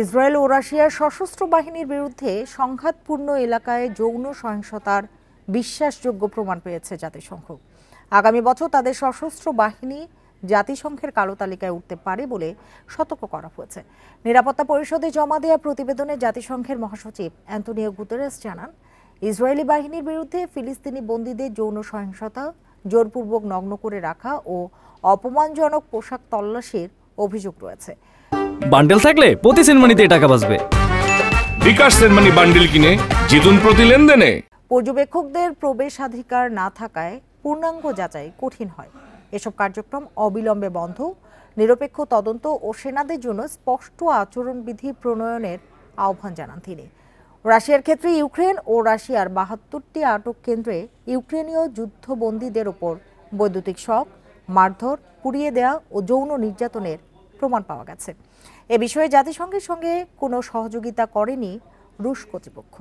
Israel ও রাশিয়ার সশস্ত্র বাহিনীর বিরুদ্ধে সংঘাতপূর্ণ এলাকায় যৌন সহিংসতার বিশ্বাসযোগ্য প্রমাণ পেয়েছে জাতিসংঘ। আগামী বছর তাদের সশস্ত্র বাহিনী জাতিসংঘের কালো তালিকায় উঠতে পারে বলে সতর্ক করা হয়েছে। নিরাপত্তা পরিষদে জমা দেওয়া প্রতিবেদনে জাতিসংঘের মহাসচিব অ্যান্টোনিও গুতেরেস জানান, ইসরায়েলি বাহিনীর বিরুদ্ধে ফিলিস্তিনি বন্দীদের যৌন সহিংসতা, জোরপূর্বক নগ্ন করে রাখা ও অপমানজনক পোশাক তল্লাশির অভিযোগ রয়েছে। বান্ডেল থাকলে প্রতি সেনমানিতে টাকা বাঁচবে। বিকাশ সেনমানি বান্ডেল কিনে জিতুন প্রতি লেনদেনে। পর্যবেক্ষকদের প্রবেশাধিকার না থাকায় পূর্ণাঙ্গ যাচাই কঠিন হয়। এসব কার্যক্রম অবিলম্বে বন্ধ, নিরপেক্ষ তদন্ত ও সেনাদের জন্য স্পষ্ট আচরণবিধি প্রণয়নের আহ্বান জানান তিনি। রাশিয়ার ক্ষেত্রে ইউক্রেন ও রাশিয়ার ৭২টি আটক কেন্দ্রে ইউক্রেনীয় যুদ্ধবন্দীদের ওপর বৈদ্যুতিক শক, মারধর, পুড়িয়ে দেয়া ও যৌন নির্যাতনের প্রমাণ পাওয়া গেছে। এ বিষয়ে জাতিসংঘের সঙ্গে কোনো সহযোগিতা করেনি রুশ কর্তৃপক্ষ।